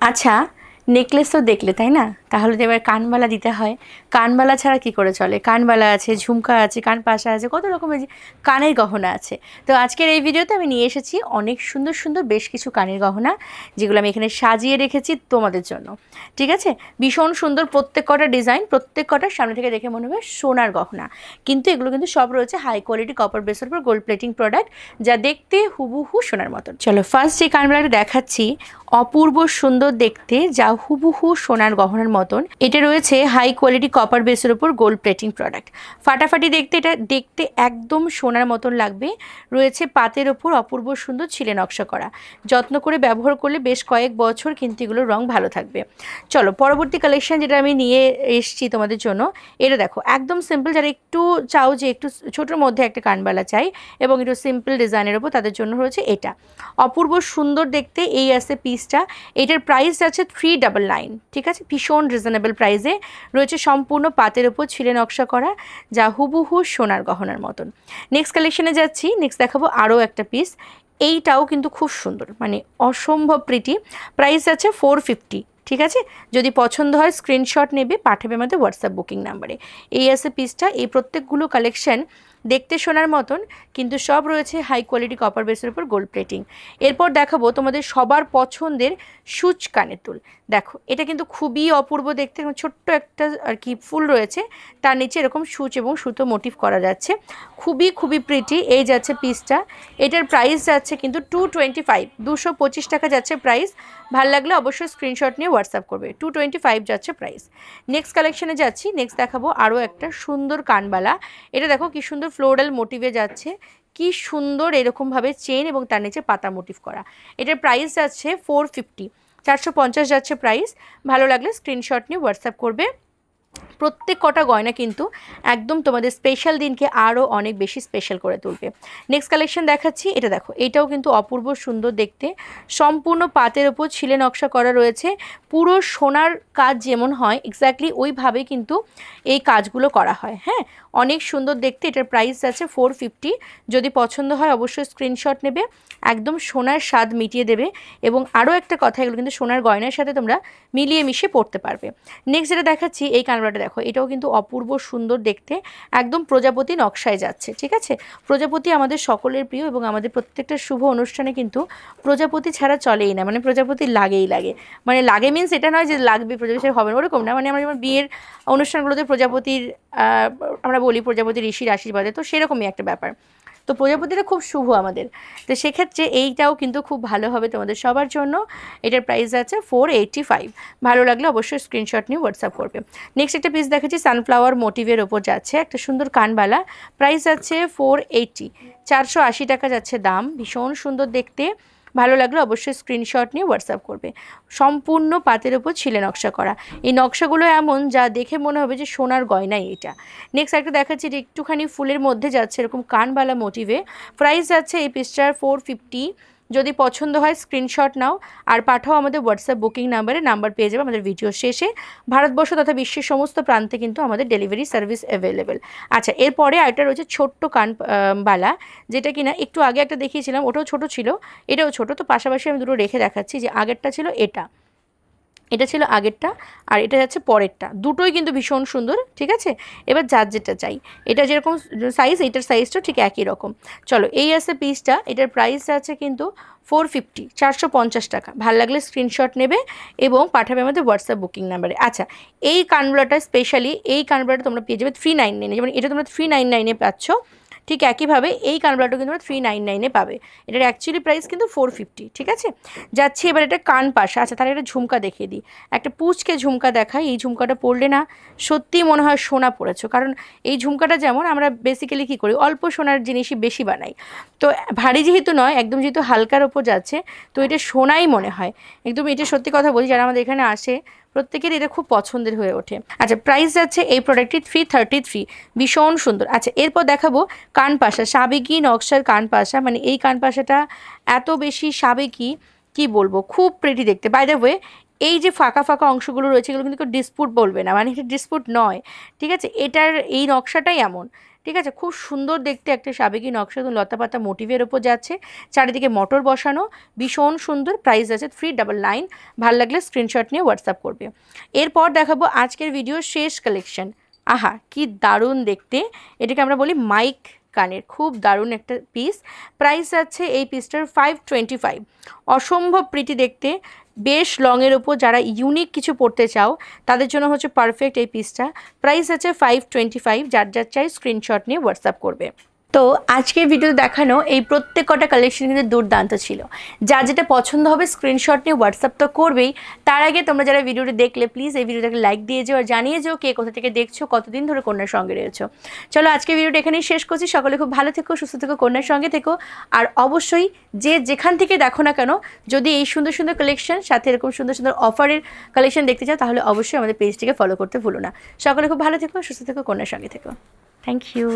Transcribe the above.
আচ্ছা, নেকলেস তো দেখলে তাই না? তাহলে তো এবার কানবালা দিতে হয়। কানবালা ছাড়া কি করে চলে? কানবালা আছে, ঝুমকা আছে, কানপাশা আছে, কত রকমের যে কানের গহনা আছে। তো আজকের এই ভিডিওতে আমি নিয়ে এসেছি অনেক সুন্দর সুন্দর বেশ কিছু কানের গহনা, যেগুলো আমি এখানে সাজিয়ে রেখেছি তোমাদের জন্য। ঠিক আছে? ভীষণ সুন্দর প্রত্যেক কটা ডিজাইন, প্রত্যেক কটার সামনে থেকে দেখে মনে হবে সোনার গহনা, কিন্তু এগুলো কিন্তু সব রয়েছে হাই কোয়ালিটি কপার বেসের উপর গোল্ড প্লেটিং প্রোডাক্ট, যা দেখতে হুবহু সোনার মতন। চলো ফার্স্ট যে কানবালাটা দেখাচ্ছি, অপূর্ব সুন্দর দেখতে, যা হুবহু সোনার গহনার মতন। এটা রয়েছে হাই কোয়ালিটি কপার বেসের উপর গোল্ড প্লেটিং প্রোডাক্ট। ফাটাফাটি দেখতে, এটা দেখতে একদম সোনার মতন লাগবে। রয়েছে পাতের ওপর অপূর্ব সুন্দর ছিলে নকশা করা। যত্ন করে ব্যবহার করলে বেশ কয়েক বছর কিন্তু এগুলোর রং ভালো থাকবে। চলো পরবর্তী কালেকশন যেটা আমি নিয়ে এসেছি তোমাদের জন্য, এটা দেখো একদম সিম্পল। যারা একটু চাও যে একটু ছোটোর মধ্যে একটা কানবালা চাই এবং একটু সিম্পল ডিজাইনের ওপর, তাদের জন্য রয়েছে এটা। অপূর্ব সুন্দর দেখতে এই আছে পিসটা। এটার প্রাইস আছে 399। ঠিক আছে, ভীষণ রিজনেবল প্রাইসে রয়েছে, সম্পূর্ণ পাতের ওপর ছিলে নকশা করা, যা হুবহু সোনার গহনার মতন। নেক্সট কালেকশনে যাচ্ছি, নেক্সট দেখাবো আরও একটা পিস। এইটাও কিন্তু খুব সুন্দর, মানে অসম্ভব প্রিটি। প্রাইস আছে 450। ঠিক আছে, যদি পছন্দ হয় স্ক্রিনশট নেবে, পাঠাবে আমাদের হোয়াটসঅ্যাপ বুকিং নাম্বারে। এই আছে পিসটা। এই প্রত্যেকগুলো কালেকশন দেখতে সোনার মতন, কিন্তু সব রয়েছে হাই কোয়ালিটি কপার বেসের উপর গোল্ড প্লেটিং। এরপর দেখাবো তোমাদের সবার পছন্দের সূচ কানের দুল। দেখো এটা কিন্তু খুবই অপূর্ব দেখতে, ছোট্ট একটা আর কি ফুল রয়েছে, তার নিচে এরকম সূচ এবং সুতো মোটিভ করা যাচ্ছে, খুবই খুবই প্রিটি। এই যাচ্ছে পিসটা। এটার প্রাইস যাচ্ছে কিন্তু 225, 225 টাকা যাচ্ছে প্রাইস। ভালো লাগলে অবশ্যই স্ক্রিনশট নিয়ে হোয়াটসঅ্যাপ করবে। 225 যাচ্ছে প্রাইস। নেক্সট কালেকশনে যাচ্ছি, নেক্সট দেখাবো আরও একটা সুন্দর কানবালা। এটা দেখো কি সুন্দর ফ্লোরাল মোটিভে যাচ্ছে, কি সুন্দর এরকমভাবে চেন এবং তার নিচে পাতা মোটিভ করা। এটার প্রাইস যাচ্ছে 450, 450 যাচ্ছে প্রাইস। ভালো লাগলে স্ক্রিনশট নিয়ে হোয়াটসঅ্যাপ করবে। প্রত্যেক কটা গয়না কিন্তু একদম তোমাদের স্পেশাল দিনকে আরও অনেক বেশি স্পেশাল করে তুলবে। নেক্সট কালেকশন দেখাচ্ছি, এটা দেখো এটাও কিন্তু অপূর্ব সুন্দর দেখতে, সম্পূর্ণ পাতের ওপর ছিলে নকশা করা রয়েছে। পুরো সোনার কাজ যেমন হয় এক্স্যাক্টলি ওইভাবে কিন্তু এই কাজগুলো করা হয়। হ্যাঁ, অনেক সুন্দর দেখতে। এটার প্রাইস আছে 450। যদি পছন্দ হয় অবশ্যই স্ক্রিনশট নেবে, একদম সোনার স্বাদ মিটিয়ে দেবে। এবং আরও একটা কথা, এগুলো কিন্তু সোনার গয়নার সাথে তোমরা মিলিয়ে মিশিয়ে পড়তে পারবে। নেক্সট যেটা দেখাচ্ছি, এই কানবালাটা দেখো, এটাও কিন্তু অপূর্ব সুন্দর দেখতে, একদম প্রজাপতি নকশায় যাচ্ছে। ঠিক আছে, প্রজাপতি আমাদের সকলের প্রিয় এবং আমাদের প্রত্যেকটা শুভ অনুষ্ঠানে কিন্তু প্রজাপতি ছাড়া চলেই না, মানে প্রজাপতি লাগেই লাগে। মানে লাগে মিনস এটা নয় যে লাগবে প্রজাপতি হবে না, ওরকম না। মানে আমরা যেমন বিয়ের অনুষ্ঠানগুলোতে প্রজাপতির আমরা বলি প্রজাপতি ঋষির আশীর্বাদে, তো সেরকমই একটা ব্যাপার। তো প্রজাপতিটা খুব শুভ আমাদের, তো সেক্ষেত্রে এইটাও কিন্তু খুব ভালো হবে তোমাদের সবার জন্য। এটার প্রাইস আছে 485। ভালো লাগলে অবশ্যই স্ক্রিনশট নিয়ে হোয়াটসঅ্যাপ করবে। নেক্সট একটা পিস দেখাচ্ছি, সানফ্লাওয়ার মোটিভের ওপর যাচ্ছে একটা সুন্দর কানবালা। প্রাইস আছে 480, 480 টাকা যাচ্ছে দাম। ভীষণ সুন্দর দেখতে, ভালো লাগলে অবশ্যই স্ক্রিনশট নিয়ে হোয়াটসঅ্যাপ করবে। সম্পূর্ণ পাতের ওপর ছিলে নকশা করা। এই নকশাগুলো এমন যা দেখে মনে হবে যে সোনার গয়নাই এটা। নেক্সট একটা দেখাচ্ছি, যে একটুখানি ফুলের মধ্যে যাচ্ছে এরকম কানবালা মোটিভে। প্রাইস যাচ্ছে এই পিসটার 450। যদি পছন্দ হয় স্ক্রিনশট নাও আর পাঠাও আমাদের হোয়াটসঅ্যাপ বুকিং নাম্বারে, নাম্বার পেয়ে যাবে আমাদের ভিডিও শেষে। ভারতবর্ষ তথা বিশ্বের সমস্ত প্রান্তে কিন্তু আমাদের ডেলিভারি সার্ভিস অ্যাভেলেবেল। আচ্ছা, এরপরে আরেকটা রয়েছে ছোট্ট কানবালা, যেটা কিনা একটু আগে একটা দেখিয়েছিলাম, ওটাও ছোট ছিল, এটাও ছোট। তো পাশাপাশি আমি দুটো রেখে দেখাচ্ছি, যে আগেরটা ছিল এটা, এটা ছিল আগেরটা, আর এটা যাচ্ছে পরেরটা। দুটোই কিন্তু ভীষণ সুন্দর। ঠিক আছে, এবার যার যেটা চাই, এটা যেরকম সাইজ, এইটার সাইজটা ঠিক একই রকম। চলো এই আছে পিসটা। এটার প্রাইস আছে কিন্তু 450, 450 টাকা। ভালো লাগলে স্ক্রিনশট নেবে এবং পাঠাবে আমাদের হোয়াটসঅ্যাপ বুকিং নাম্বারে। আচ্ছা, এই কানবালাটা স্পেশালি, এই কানবালাটা তোমরা পেয়ে যাবে 399, যেমন এটা তোমরা 399 পাচ্ছ, ঠিক একইভাবে এই কানবালাটা কিন্তু তোমরা 399 পাবে। এটার অ্যাকচুয়ালি প্রাইস কিন্তু 450। ঠিক আছে, যাচ্ছি এবার এটা কান পাশা। আচ্ছা, তাহলে একটা ঝুমকা দেখিয়ে দিই, একটা পুচকে ঝুমকা দেখাই। এই ঝুমকাটা পরলে না সত্যিই মনে হয় সোনা পড়েছো, কারণ এই ঝুমকাটা যেমন আমরা বেসিক্যালি কী করি, অল্প সোনার জিনিসই বেশি বানাই। তো ভারী যেহেতু নয়, একদম যেহেতু হালকার ওপর যাচ্ছে, তো এটা সোনাই মনে হয় একদম। এটা সত্যি কথা বলি, যারা আমাদের এখানে আসে প্রত্যেকেরই এটা খুব পছন্দের হয়ে ওঠে। আচ্ছা, প্রাইস যাচ্ছে এই প্রোডাক্টটি 333, ভীষণ সুন্দর। আচ্ছা, এরপর দেখাবো কানপাশা, সাবেকি নকশার কানপাশা। মানে এই কানপাশাটা এত বেশি সাবেকি, কি বলবো, খুব প্রিটি দেখতে। বাই দ্য ওয়ে, এই যে ফাঁকা ফাঁকা অংশগুলো রয়েছে, এগুলো কিন্তু ডিসপুট বলবে না, মানে এটা ডিসপুট নয়। ঠিক আছে, এটার এই নকশাটাই এমন ঠিক আছে, খুব সুন্দর দেখতে একটা সাবেকি নকশা এবং লতাপাতা মোটিভের ওপর যাচ্ছে, চারিদিকে মোটর বসানো, ভীষণ সুন্দর। প্রাইস আছে 399। ভালো লাগলে স্ক্রিনশট নিয়ে হোয়াটসঅ্যাপ করবে। এরপর দেখাবো আজকের ভিডিওর শেষ কালেকশন। আহা কি দারুণ দেখতে, এটাকে আমরা বলি মাইক কানের, খুব দারুণ একটা পিস। প্রাইস আছে এই পিসটার 525। অসম্ভব প্রিটি দেখতে, বেশ লংয়ের ওপর যারা ইউনিক কিছু পড়তে চাও তাদের জন্য হচ্ছে পারফেক্ট এই পিসটা। প্রাইস আছে 525। যার যার চাই স্ক্রিনশট নিয়ে হোয়াটসঅ্যাপ করবে। তো আজকের ভিডিওতে দেখানো এই প্রত্যেক কটা কালেকশন কিন্তু দুর্দান্ত ছিল। যার যেটা পছন্দ হবে স্ক্রিনশট নিয়ে হোয়াটসঅ্যাপ তো করবেই। তার আগে তোমরা যারা ভিডিওটি দেখলে প্লিজ এই ভিডিওটাকে লাইক দিয়ে যাও আর জানিয়ে যাও কে কোথা থেকে দেখছো, কতদিন ধরে কন্যার সঙ্গে রয়েছো। চলো আজকের ভিডিওটা এখানেই শেষ করছি। সকলে খুব ভালো থেকো, সুস্থ থেকো, কন্যার সঙ্গে থেকো। আর অবশ্যই যে যেখান থেকে দেখো না কেন, যদি এই সুন্দর সুন্দর কালেকশন সাথে এরকম সুন্দর সুন্দর অফারের কালেকশন দেখতে চাও তাহলে অবশ্যই আমাদের পেজটিকে ফলো করতে ভুলো না। সকলে খুব ভালো থেকো, সুস্থ থেকো, কন্যার সঙ্গে থেকো। Thank you.